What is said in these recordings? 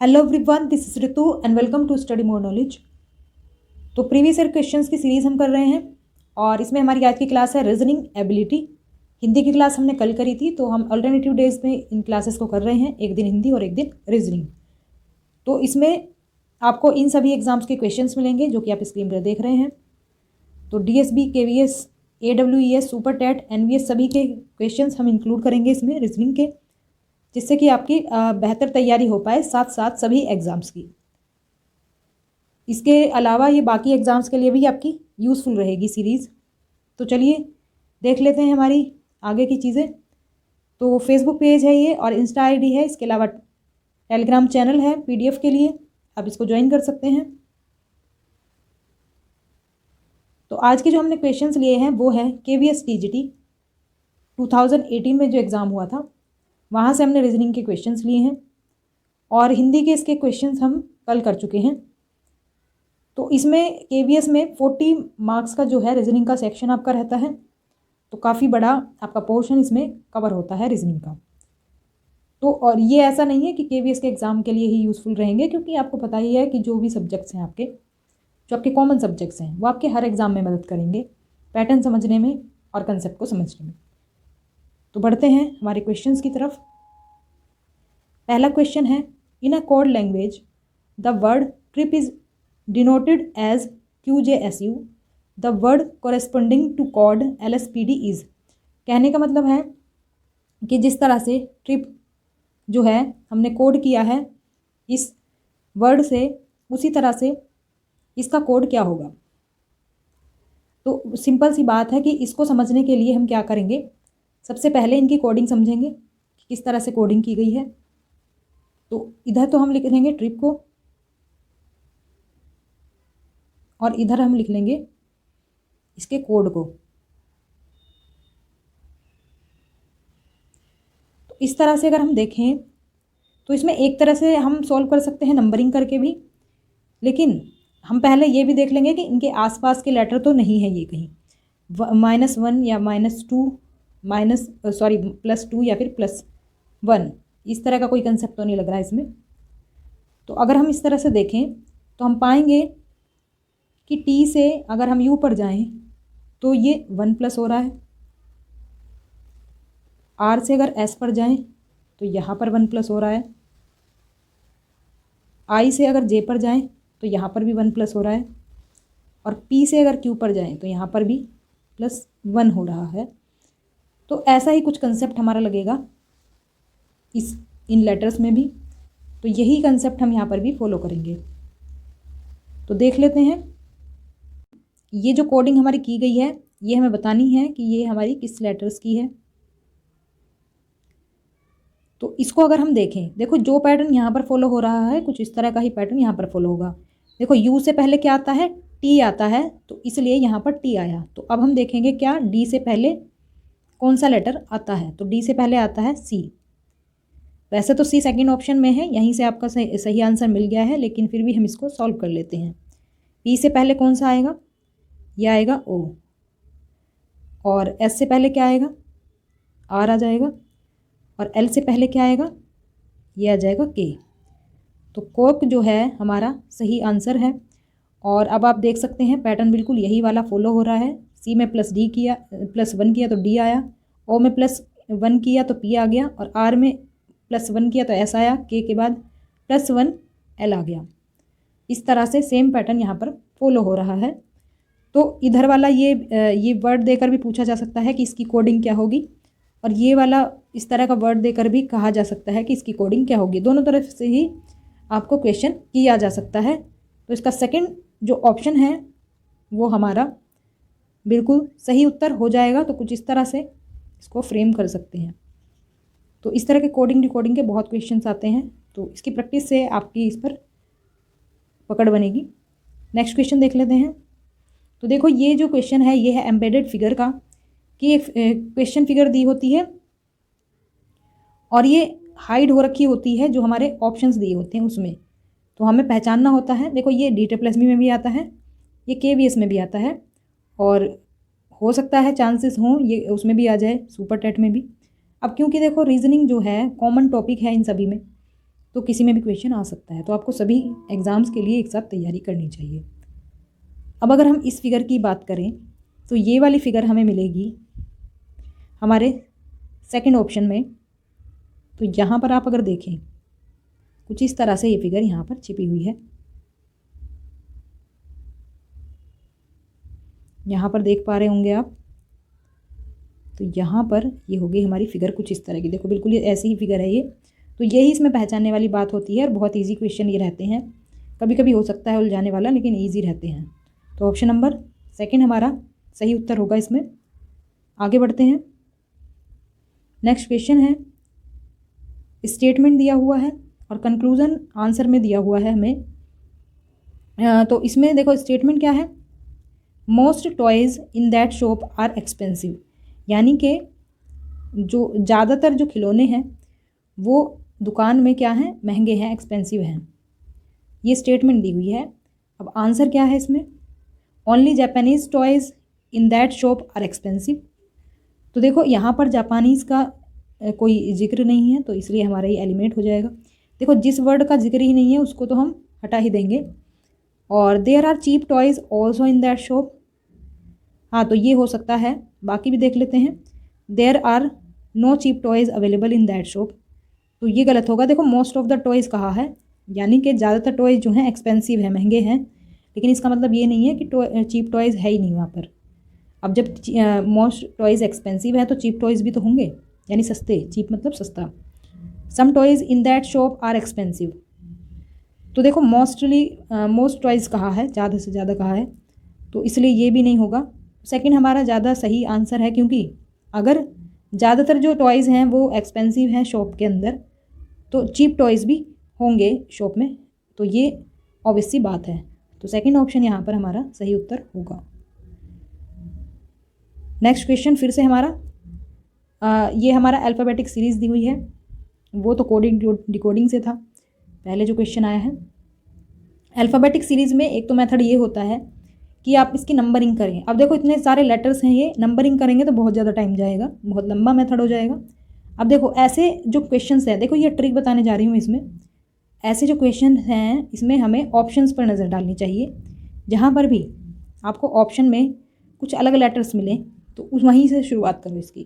Hello everyone, this is Ritu and welcome to study more knowledge. तो previous year questions की series हम कर रहे हैं और इसमें हमारी आज की क्लास है रीजनिंग एबिलिटी। हिंदी की क्लास हमने कल करी थी, तो हम अल्टरनेटिव डेज में इन क्लासेस को कर रहे हैं, एक दिन हिंदी और एक दिन रीजनिंग। तो इसमें आपको इन सभी एग्जाम्स के क्वेश्चंस मिलेंगे जो कि आप स्क्रीन पर देख रहे हैं। तो DSB, KVS, AWES, super TET, NVS सभी के क्वेश्चंस हम इंक्लूड करेंगे इसमें रीजनिंग के, जिससे कि आपकी बेहतर तैयारी हो पाए साथ साथ सभी एग्ज़ाम्स की। इसके अलावा ये बाकी एग्ज़ाम्स के लिए भी आपकी यूज़फुल रहेगी सीरीज़। तो चलिए देख लेते हैं हमारी आगे की चीज़ें। तो फेसबुक पेज है ये और इंस्टा ID है, इसके अलावा टेलीग्राम चैनल है PDF के लिए, आप इसको ज्वाइन कर सकते हैं। तो आज के जो हमने क्वेश्चंस लिए हैं वो है KVS TGT 2018 में जो एग्ज़ाम हुआ था, वहाँ से हमने रीजनिंग के क्वेश्चंस लिए हैं और हिंदी के इसके क्वेश्चंस हम कल कर चुके हैं। तो इसमें KVS में 40 मार्क्स का जो है रीजनिंग का सेक्शन आपका रहता है, तो काफ़ी बड़ा आपका पोर्शन इसमें कवर होता है रीजनिंग का। तो और ये ऐसा नहीं है कि KVS के एग्ज़ाम के लिए ही यूज़फुल रहेंगे, क्योंकि आपको पता ही है कि जो भी सब्जेक्ट्स हैं आपके, जो आपके कॉमन सब्जेक्ट्स हैं, वो आपके हर एग्ज़ाम में मदद करेंगे पैटर्न समझने में और कंसेप्ट को समझने में। तो बढ़ते हैं हमारे क्वेश्चंस की तरफ। पहला क्वेश्चन है, in a code language the word trip is denoted as QJSU, the word corresponding to code LSPD is. कहने का मतलब है कि जिस तरह से ट्रिप जो है हमने कोड किया है इस वर्ड से, उसी तरह से इसका कोड क्या होगा। तो सिंपल सी बात है कि इसको समझने के लिए हम क्या करेंगे, सबसे पहले इनकी कोडिंग समझेंगे कि किस तरह से कोडिंग की गई है। तो इधर तो हम लिख लेंगे ट्रिप को और इधर हम लिख लेंगे इसके कोड को। तो इस तरह से अगर हम देखें तो इसमें एक तरह से हम सॉल्व कर सकते हैं नंबरिंग करके भी, लेकिन हम पहले ये भी देख लेंगे कि इनके आसपास के लेटर तो नहीं है ये कहीं -1 या -2 +2 या फिर +1, इस तरह का कोई कंसेप्ट तो नहीं लग रहा है इसमें। तो अगर हम इस तरह से देखें तो हम पाएंगे कि T से अगर हम U पर जाएं तो ये 1+ हो रहा है, R से अगर S पर जाएं तो यहाँ पर 1+ हो रहा है, I से अगर J पर जाएं तो यहाँ पर भी 1+ हो रहा है, और P से अगर Q पर जाएं तो यहाँ पर भी +1 हो रहा है। तो ऐसा ही कुछ कंसेप्ट हमारा लगेगा इन लेटर्स में भी, तो यही कंसेप्ट हम यहाँ पर भी फॉलो करेंगे। तो देख लेते हैं, ये जो कोडिंग हमारी की गई है ये हमें बतानी है कि ये हमारी किस लेटर्स की है। तो इसको अगर हम देखें, देखो जो पैटर्न यहाँ पर फॉलो हो रहा है कुछ इस तरह का ही पैटर्न यहाँ पर फॉलो होगा। देखो U से पहले क्या आता है, T आता है, तो इसलिए यहाँ पर T आया। तो अब हम देखेंगे क्या D से पहले कौन सा लेटर आता है, तो D से पहले आता है C। वैसे तो C सेकेंड ऑप्शन में है, यहीं से आपका सही आंसर मिल गया है, लेकिन फिर भी हम इसको सॉल्व कर लेते हैं। P से पहले कौन सा आएगा, यह आएगा O, और S से पहले क्या आएगा, R आ जाएगा, और L से पहले क्या आएगा, ये आ जाएगा K। तो कोक जो है हमारा सही आंसर है। और अब आप देख सकते हैं पैटर्न बिल्कुल यही वाला फॉलो हो रहा है। C में +1 किया तो D आया, O में +1 किया तो P आ गया, और R में +1 किया तो S आया, K के बाद +1 L आ गया। इस तरह से सेम पैटर्न यहाँ पर फॉलो हो रहा है। तो इधर वाला ये वर्ड देकर भी पूछा जा सकता है कि इसकी कोडिंग क्या होगी, और ये वाला इस तरह का वर्ड देकर भी कहा जा सकता है कि इसकी कोडिंग क्या होगी। दोनों तरफ से ही आपको क्वेश्चन किया जा सकता है। तो इसका सेकंड जो ऑप्शन है वो हमारा बिल्कुल सही उत्तर हो जाएगा। तो कुछ इस तरह से इसको फ्रेम कर सकते हैं। तो इस तरह के कोडिंग डिकोडिंग के बहुत क्वेश्चंस आते हैं, तो इसकी प्रैक्टिस से आपकी इस पर पकड़ बनेगी। नेक्स्ट क्वेश्चन देख लेते हैं। तो देखो ये जो क्वेश्चन है ये है एम्बेडेड फिगर का, कि एक क्वेश्चन फिगर दी होती है और ये हाइड हो रखी होती है जो हमारे ऑप्शंस दिए होते हैं उसमें, तो हमें पहचानना होता है। देखो ये DSSB में भी आता है, ये KVS में भी आता है, और हो सकता है चांसेस हों ये उसमें भी आ जाए, सुपर टेट में भी। अब क्योंकि देखो रीजनिंग जो है कॉमन टॉपिक है इन सभी में, तो किसी में भी क्वेश्चन आ सकता है। तो आपको सभी एग्ज़ाम्स के लिए एक साथ तैयारी करनी चाहिए। अब अगर हम इस फिगर की बात करें तो ये वाली फिगर हमें मिलेगी हमारे सेकंड ऑप्शन में। तो यहाँ पर आप अगर देखें कुछ इस तरह से ये फिगर यहाँ पर छिपी हुई है। यहाँ पर देख पा रहे होंगे आप। तो यहाँ पर ये होगी हमारी फिगर कुछ इस तरह की। देखो बिल्कुल ये ऐसी ही फिगर है ये। तो यही इसमें पहचानने वाली बात होती है और बहुत इजी क्वेश्चन ये रहते हैं। कभी कभी हो सकता है उलझाने वाला, लेकिन ईजी रहते हैं। तो ऑप्शन नंबर सेकंड हमारा सही उत्तर होगा इसमें। आगे बढ़ते हैं। नेक्स्ट क्वेश्चन है, स्टेटमेंट दिया हुआ है और कंक्लूजन आंसर में दिया हुआ है हमें। तो इसमें देखो स्टेटमेंट क्या है, most toys in that shop are expensive, यानी कि जो ज़्यादातर जो खिलौने हैं वो दुकान में क्या हैं, महंगे हैं, एक्सपेंसिव हैं। ये स्टेटमेंट दी हुई है। अब आंसर क्या है इसमें, only Japanese toys in that shop are expensive. तो देखो यहाँ पर जापानीज़ का कोई जिक्र नहीं है, तो इसलिए हमारा ये एलिमिनेट हो जाएगा। देखो जिस वर्ड का जिक्र ही नहीं है उसको तो हम हटा ही देंगे। और there are cheap toys also in that shop, हाँ तो ये हो सकता है। बाकी भी देख लेते हैं, there are no cheap toys available in that shop, तो ये गलत होगा। देखो मोस्ट ऑफ द टॉयज़ कहा है, यानी कि ज़्यादातर टॉयज़ जो हैं एक्सपेंसिव हैं, महंगे हैं, लेकिन इसका मतलब ये नहीं है कि चीप टॉयज़ है ही नहीं वहाँ पर। अब जब मोस्ट टॉयज़ एक्सपेंसिव है तो चीप टॉयज़ भी तो होंगे, यानी सस्ते, चीप मतलब सस्ता। Some toys in that shop are expensive, तो देखो मोस्ट टॉयज़ कहा है, ज़्यादा से ज़्यादा कहा है, तो इसलिए ये भी नहीं होगा। सेकंड हमारा ज़्यादा सही आंसर है, क्योंकि अगर ज़्यादातर जो टॉयज़ हैं वो एक्सपेंसिव हैं शॉप के अंदर, तो चीप टॉयज़ भी होंगे शॉप में, तो ये ऑब्वियस सी बात है। तो सेकंड ऑप्शन यहाँ पर हमारा सही उत्तर होगा। नेक्स्ट क्वेश्चन फिर से हमारा ये हमारा अल्फ़ाबेटिक सीरीज़ दी हुई है, वो तो कोडिंग डिकोडिंग से था पहले जो क्वेश्चन आया है। अल्फ़ाबेटिक सीरीज़ में एक तो मेथड ये होता है कि आप इसकी नंबरिंग करें। अब देखो इतने सारे लेटर्स हैं, ये नंबरिंग करेंगे तो बहुत ज़्यादा टाइम जाएगा, बहुत लंबा मेथड हो जाएगा। अब देखो ऐसे जो क्वेश्चंस हैं, देखो ये ट्रिक बताने जा रही हूँ इसमें। ऐसे जो क्वेश्चन हैं इसमें हमें ऑप्शंस पर नज़र डालनी चाहिए। जहाँ पर भी आपको ऑप्शन में कुछ अलग लेटर्स मिलें तो उस वहीं से शुरुआत करो इसकी।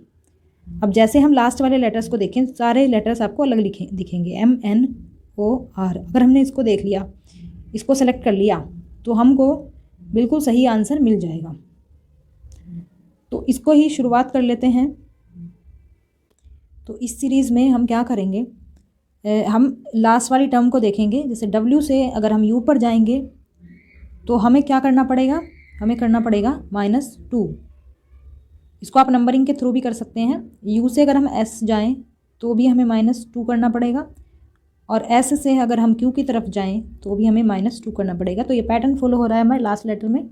अब जैसे हम लास्ट वाले लेटर्स को देखें, सारे लेटर्स आपको अलग दिखेंगे, MNOR। अगर हमने इसको देख लिया, इसको सेलेक्ट कर लिया, तो हमको बिल्कुल सही आंसर मिल जाएगा। तो इसको ही शुरुआत कर लेते हैं। तो इस सीरीज़ में हम क्या करेंगे, हम लास्ट वाली टर्म को देखेंगे। जैसे W से अगर हम U पर जाएंगे तो हमें क्या करना पड़ेगा, हमें करना पड़ेगा -2। इसको आप नंबरिंग के थ्रू भी कर सकते हैं। U से अगर हम S जाएं तो भी हमें -2 करना पड़ेगा, और S से अगर हम Q की तरफ जाएं तो भी हमें -2 करना पड़ेगा। तो ये पैटर्न फॉलो हो रहा है हमारे लास्ट लेटर में।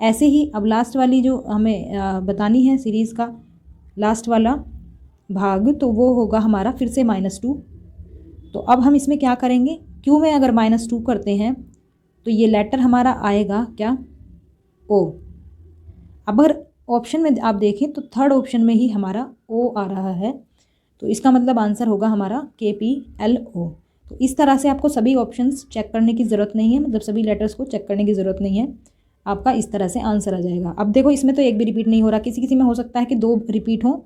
ऐसे ही अब लास्ट वाली जो हमें बतानी है सीरीज़ का लास्ट वाला भाग, तो वो होगा हमारा फिर से -2। तो अब हम इसमें क्या करेंगे, Q में अगर -2 करते हैं तो ये लेटर हमारा आएगा क्या, O। अब अगर ऑप्शन में आप देखें तो थर्ड ऑप्शन में ही हमारा O आ रहा है, तो इसका मतलब आंसर होगा हमारा KPLO। तो इस तरह से आपको सभी ऑप्शंस चेक करने की ज़रूरत नहीं है, मतलब सभी लेटर्स को चेक करने की ज़रूरत नहीं है, आपका इस तरह से आंसर आ जाएगा। अब देखो इसमें तो एक भी रिपीट नहीं हो रहा, किसी किसी में हो सकता है कि 2 रिपीट हों,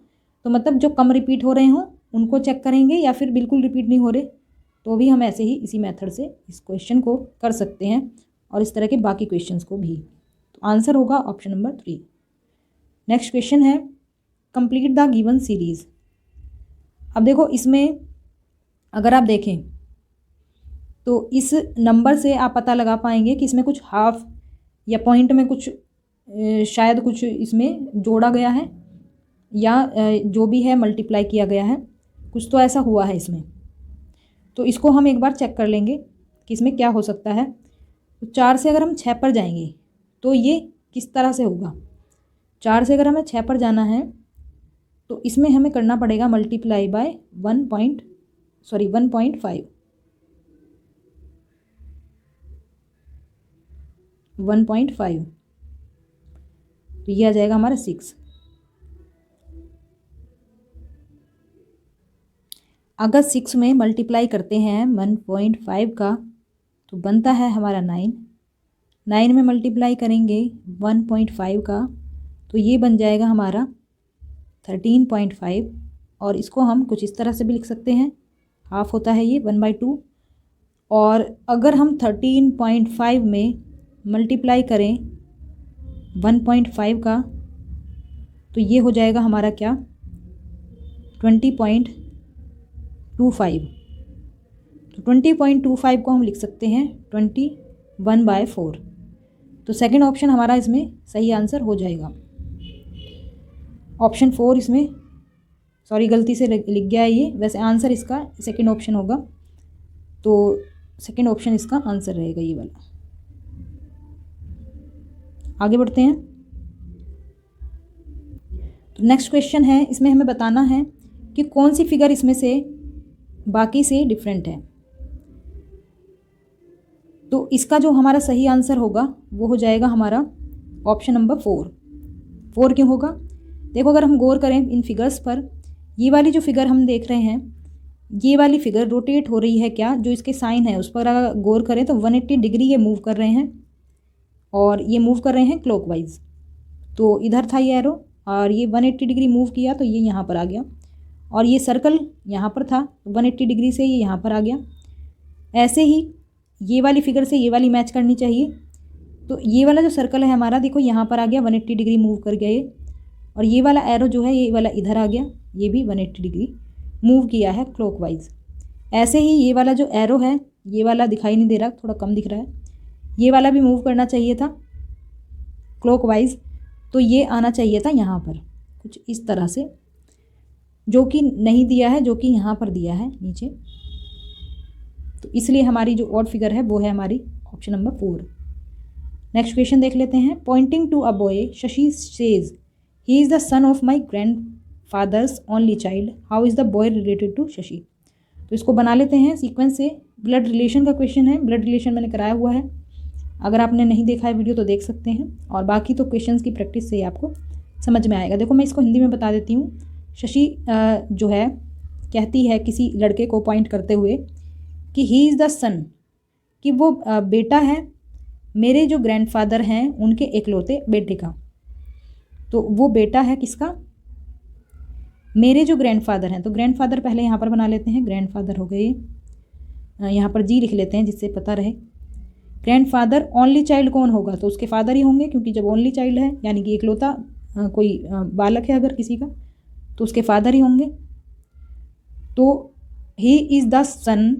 तो मतलब जो कम रिपीट हो रहे हों उनको चेक करेंगे, या फिर बिल्कुल रिपीट नहीं हो रहे तो भी हम ऐसे ही इसी मेथड से इस क्वेश्चन को कर सकते हैं, और इस तरह के बाकी क्वेश्चंस को भी। तो आंसर होगा ऑप्शन नंबर 3। नेक्स्ट क्वेश्चन है, कंप्लीट द गिवन सीरीज़। अब देखो इसमें अगर आप देखें तो इस नंबर से आप पता लगा पाएंगे कि इसमें कुछ हाफ या पॉइंट में कुछ शायद कुछ इसमें जोड़ा गया है, या जो भी है मल्टीप्लाई किया गया है, कुछ तो ऐसा हुआ है इसमें। तो इसको हम एक बार चेक कर लेंगे कि इसमें क्या हो सकता है। तो 4 से अगर हम 6 पर जाएंगे तो ये किस तरह से होगा। 4 से अगर हमें 6 पर जाना है तो इसमें हमें करना पड़ेगा मल्टीप्लाई बाय 1.5। तो ये आ जाएगा हमारा 6। अगर 6 में मल्टीप्लाई करते हैं 1.5 का तो बनता है हमारा 9। 9 में मल्टीप्लाई करेंगे 1.5 का तो ये बन जाएगा हमारा 13.5। और इसको हम कुछ इस तरह से भी लिख सकते हैं, हाफ होता है ये 1/2। और अगर हम 13.5 में मल्टीप्लाई करें 1.5 का तो ये हो जाएगा हमारा क्या 20.25। तो 20.25 को हम लिख सकते हैं 21/4। तो सेकंड ऑप्शन हमारा इसमें सही आंसर हो जाएगा। ऑप्शन 4 इसमें, सॉरी गलती से लिख गया है ये, वैसे आंसर इसका सेकंड ऑप्शन होगा। तो सेकंड ऑप्शन इसका आंसर रहेगा ये वाला। आगे बढ़ते हैं। तो नेक्स्ट क्वेश्चन है, इसमें हमें बताना है कि कौन सी फिगर इसमें से बाकी से डिफरेंट है। तो इसका जो हमारा सही आंसर होगा वो हो जाएगा हमारा ऑप्शन नंबर 4। 4 क्यों होगा? देखो अगर हम गौर करें इन फिगर्स पर, ये वाली जो फिगर हम देख रहे हैं, ये वाली फिगर रोटेट हो रही है क्या, जो इसके साइन है उस पर अगर गौर करें तो 180 डिग्री ये मूव कर रहे हैं और ये मूव कर रहे हैं क्लॉकवाइज। तो इधर था ये एरो और ये 180 डिग्री मूव किया तो ये यहाँ पर आ गया, और ये सर्कल यहाँ पर था 180 डिग्री से ये यहाँ पर आ गया। ऐसे ही ये वाली फिगर से ये वाली मैच करनी चाहिए। तो ये वाला जो सर्कल है हमारा, देखो यहाँ पर आ गया 180 डिग्री मूव कर गया ये, और ये वाला एरो जो है ये वाला इधर आ गया, ये भी 180 डिग्री मूव किया है क्लॉकवाइज। ऐसे ही ये वाला जो एरो है, ये वाला दिखाई नहीं दे रहा, थोड़ा कम दिख रहा है, ये वाला भी मूव करना चाहिए था क्लॉकवाइज। तो ये आना चाहिए था यहाँ पर कुछ इस तरह से, जो कि नहीं दिया है, जो कि यहाँ पर दिया है नीचे। तो इसलिए हमारी जो ऑड फिगर है वो है हमारी ऑप्शन नंबर 4। नेक्स्ट क्वेश्चन देख लेते हैं। Pointing to a boy Shashi says he is the son of my grandfather's only child, how is the boy related to Shashi. तो इसको बना लेते हैं सीक्वेंस से। ब्लड रिलेशन का क्वेश्चन है, ब्लड रिलेशन मैंने कराया हुआ है, अगर आपने नहीं देखा है वीडियो तो देख सकते हैं, और बाकी तो क्वेश्चंस की प्रैक्टिस से ही आपको समझ में आएगा। देखो मैं इसको हिंदी में बता देती हूँ। शशि जो है कहती है किसी लड़के को पॉइंट करते हुए कि ही इज़ द सन, कि वो बेटा है मेरे जो ग्रैंडफादर हैं उनके इकलौते बेटे का। तो वो बेटा है किसका? मेरे जो ग्रैंडफादर हैं। तो ग्रैंडफादर पहले यहाँ पर बना लेते हैं, ग्रैंडफादर हो गए, यहाँ पर जी लिख लेते हैं जिससे पता रहे। ग्रैंडफादर ओनली चाइल्ड कौन होगा? तो उसके फादर ही होंगे, क्योंकि जब ओनली चाइल्ड है यानी कि इकलौता कोई बालक है अगर किसी का, तो उसके फादर ही होंगे। तो ही is the son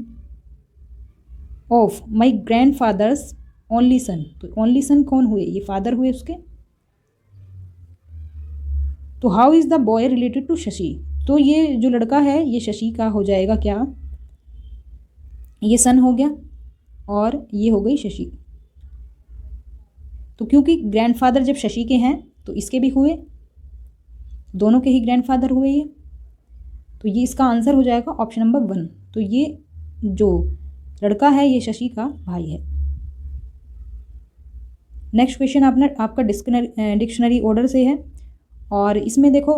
of my grandfathers only son. तो ओनली सन कौन हुए? ये फादर हुए उसके। तो how is the boy related to Shashi. तो ये जो लड़का है ये शशि का हो जाएगा क्या? ये सन हो गया और ये हो गई शशि। तो क्योंकि ग्रैंडफादर जब शशि के हैं तो इसके भी हुए, दोनों के ही ग्रैंडफादर हुए ये। तो ये इसका आंसर हो जाएगा ऑप्शन नंबर 1। तो ये जो लड़का है ये शशि का भाई है। नेक्स्ट क्वेश्चन आपका डिक्शनरी ऑर्डर से है, और इसमें देखो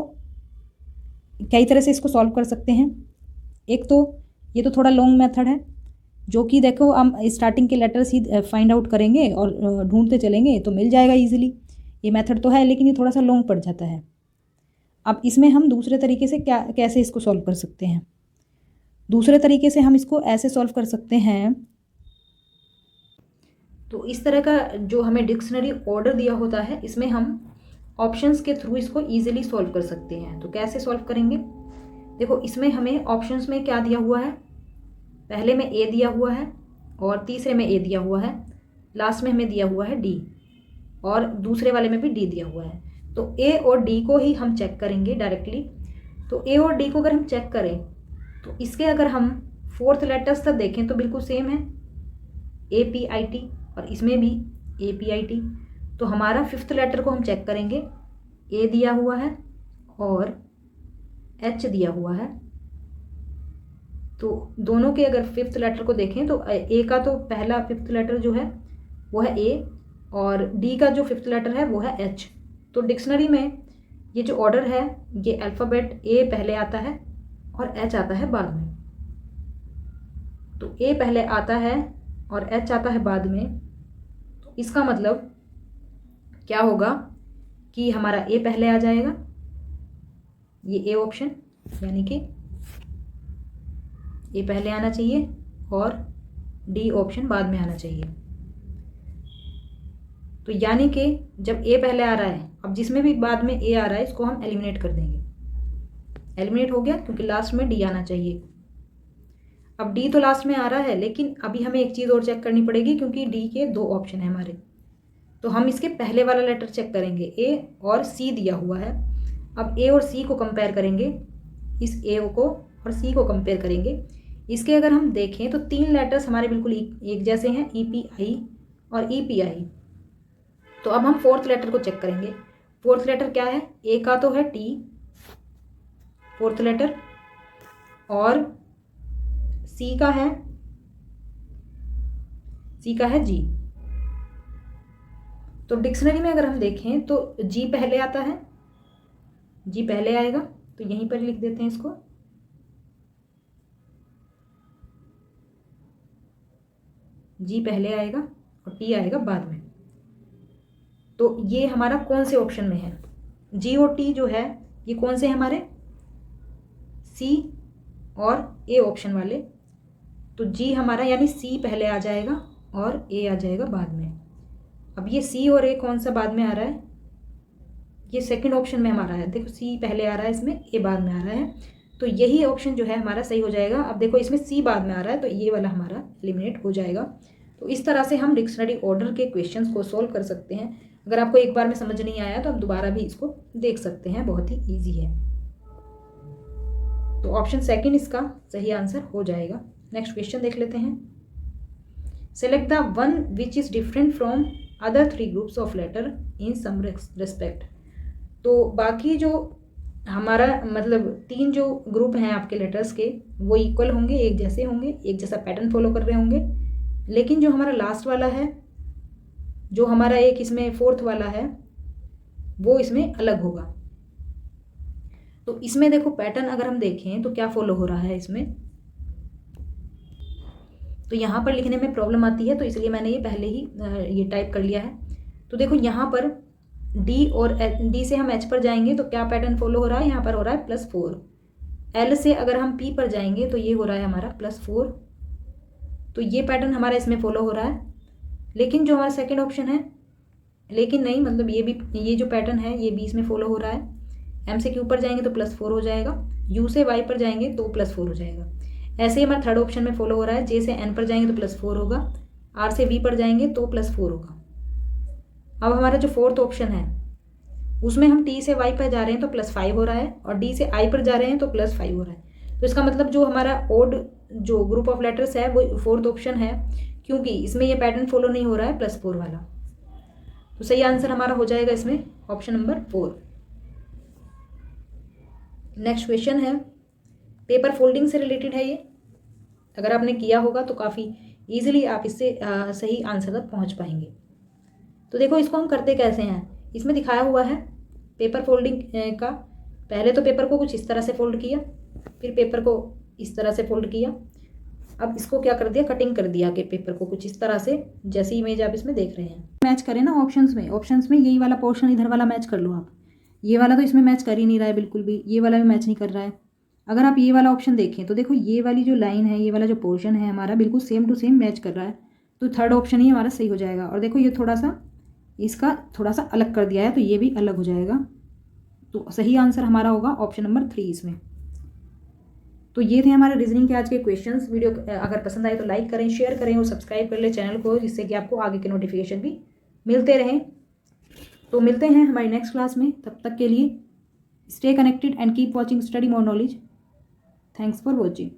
कई तरह से इसको सॉल्व कर सकते हैं। एक तो ये तो थोड़ा लॉन्ग मेथड है, जो कि देखो हम स्टार्टिंग के लेटर्स ही फाइंड आउट करेंगे और ढूंढते चलेंगे तो मिल जाएगा इजीली। ये मेथड तो है लेकिन ये थोड़ा सा लॉन्ग पड़ जाता है। अब इसमें हम दूसरे तरीके से कैसे इसको सॉल्व कर सकते हैं? दूसरे तरीके से हम इसको ऐसे सॉल्व कर सकते हैं। तो इस तरह का जो हमें डिक्शनरी ऑर्डर दिया होता है, इसमें हम ऑप्शंस के थ्रू इसको इजीली सॉल्व कर सकते हैं। तो कैसे सॉल्व करेंगे? देखो इसमें हमें ऑप्शंस में क्या दिया हुआ है, पहले में ए दिया हुआ है और तीसरे में ए दिया हुआ है, लास्ट में हमें दिया हुआ है डी, और दूसरे वाले में भी डी दिया हुआ है। तो ए और डी को ही हम चेक करेंगे डायरेक्टली। तो ए और डी को अगर हम चेक करें तो इसके अगर हम 4th लेटर्स तक देखें तो बिल्कुल सेम है, APIT, और इसमें भी APIT। तो हमारा 5th लेटर को हम चेक करेंगे, ए दिया हुआ है और H दिया हुआ है। तो दोनों के अगर 5th लेटर को देखें तो ए का तो पहला 5th लेटर जो है वो है ए, और डी का जो 5th लेटर है वो है H। तो डिक्शनरी में ये जो ऑर्डर है ये अल्फ़ाबेट ए पहले आता है और H आता है बाद में। तो ए पहले आता है और एच आता है बाद में, तो इसका मतलब क्या होगा कि हमारा ए पहले आ जाएगा, ये ए ऑप्शन, यानी कि ए पहले आना चाहिए और डी ऑप्शन बाद में आना चाहिए। तो यानी कि जब ए पहले आ रहा है, अब जिसमें भी बाद में ए आ रहा है इसको हम एलिमिनेट कर देंगे। एलिमिनेट हो गया क्योंकि लास्ट में डी आना चाहिए। अब डी तो लास्ट में आ रहा है, लेकिन अभी हमें एक चीज़ और चेक करनी पड़ेगी क्योंकि डी के 2 ऑप्शन है हमारे। तो हम इसके पहले वाला लेटर चेक करेंगे, ए और सी दिया हुआ है। अब ए और सी को कंपेयर करेंगे, इस ए को और सी को कंपेयर करेंगे। इसके अगर हम देखें तो 3 लेटर्स हमारे बिल्कुल एक जैसे हैं, EPI और EPI। तो अब हम 4th लेटर को चेक करेंगे। 4th लेटर क्या है, ए का तो है T 4th लेटर, और सी का है G। तो डिक्शनरी में अगर हम देखें तो G पहले आता है, G पहले आएगा, तो यहीं पर लिख देते हैं इसको। G पहले आएगा और T आएगा बाद में। तो ये हमारा कौन से ऑप्शन में है, G और T जो है ये कौन से हैं हमारे, C और A ऑप्शन वाले। तो G हमारा यानी C पहले आ जाएगा और A आ जाएगा बाद में। अब ये C और A कौन सा बाद में आ रहा है, ये सेकंड ऑप्शन में हमारा है। देखो C पहले आ रहा है, इसमें A बाद में आ रहा है, तो यही ऑप्शन जो है हमारा सही हो जाएगा। अब देखो इसमें C बाद में आ रहा है, तो ये वाला हमारा एलिमिनेट हो जाएगा। तो इस तरह से हम डिक्शनरी ऑर्डर के क्वेश्चंस को सॉल्व कर सकते हैं। अगर आपको एक बार में समझ नहीं आया तो आप दोबारा भी इसको देख सकते हैं, बहुत ही ईजी है। तो ऑप्शन सेकंड इसका सही आंसर हो जाएगा। नेक्स्ट क्वेश्चन देख लेते हैं। Select the one which is different from other 3 groups of letter in some respect. तो बाकी जो हमारा मतलब 3 जो ग्रुप हैं आपके लेटर्स के वो इक्वल होंगे, एक जैसे होंगे, एक जैसा पैटर्न फॉलो कर रहे होंगे। लेकिन जो हमारा लास्ट वाला है, जो हमारा एक इसमें 4th वाला है, वो इसमें अलग होगा। तो इसमें देखो पैटर्न अगर हम देखें तो क्या फॉलो हो रहा है इसमें, तो यहाँ पर लिखने में प्रॉब्लम आती है, तो इसलिए मैंने ये पहले ही ये टाइप कर लिया है। तो देखो यहाँ पर डी और डी से हम एच पर जाएंगे तो क्या पैटर्न फॉलो हो रहा है, यहाँ पर हो रहा है +4। एल से अगर हम पी पर जाएंगे तो ये हो रहा है हमारा +4। तो ये पैटर्न हमारा इसमें फॉलो हो रहा है। लेकिन जो हमारा सेकंड ऑप्शन है, लेकिन नहीं मतलब ये भी, ये जो पैटर्न है ये भी इसमें फॉलो हो रहा है। एम से क्यू पर जाएंगे तो +4 हो जाएगा, यू से वाई पर जाएंगे तो +4 हो जाएगा। ऐसे ही हमारा थर्ड ऑप्शन में फॉलो हो रहा है, जे से एन पर जाएंगे तो +4 होगा, आर से वी पर जाएंगे तो +4 होगा। अब हमारा जो 4th ऑप्शन है उसमें हम टी से वाई पर जा रहे हैं तो +5 हो रहा है, और डी से आई पर जा रहे हैं तो +5 हो रहा है। तो इसका मतलब जो हमारा ओड जो ग्रुप ऑफ लेटर्स है वो 4th ऑप्शन है, क्योंकि इसमें ये पैटर्न फॉलो नहीं हो रहा है +4 वाला। तो सही आंसर हमारा हो जाएगा इसमें ऑप्शन नंबर 4। नेक्स्ट क्वेश्चन है, पेपर फोल्डिंग से रिलेटेड है ये। अगर आपने किया होगा तो काफ़ी ईजिली आप इससे सही आंसर तक पहुंच पाएंगे। तो देखो इसको हम करते कैसे हैं, इसमें दिखाया हुआ है पेपर फोल्डिंग का। पहले तो पेपर को कुछ इस तरह से फोल्ड किया, फिर पेपर को इस तरह से फोल्ड किया, अब इसको क्या कर दिया, कटिंग कर दिया कि पेपर को कुछ इस तरह से, जैसी इमेज आप इसमें देख रहे हैं। मैच करें ना ऑप्शंस में यही वाला पोर्शन इधर वाला मैच कर लो आप। ये वाला तो इसमें मैच कर ही नहीं रहा है बिल्कुल भी, ये वाला भी मैच नहीं कर रहा है। अगर आप ये वाला ऑप्शन देखें तो देखो ये वाली जो लाइन है, ये वाला जो पोर्शन है हमारा बिल्कुल सेम टू सेम मैच कर रहा है। तो थर्ड ऑप्शन ही हमारा सही हो जाएगा। और देखो ये थोड़ा सा इसका थोड़ा सा अलग कर दिया है, तो ये भी अलग हो जाएगा। तो सही आंसर हमारा होगा ऑप्शन नंबर 3 इसमें। तो ये थे हमारे रीजनिंग के आज के क्वेश्चंस। वीडियो अगर पसंद आए तो लाइक करें, शेयर करें और सब्सक्राइब कर ले चैनल को, जिससे कि आपको आगे के नोटिफिकेशन भी मिलते रहें। तो मिलते हैं हमारी नेक्स्ट क्लास में, तब तक के लिए stay connected and keep watching study more knowledge. Thanks for watching.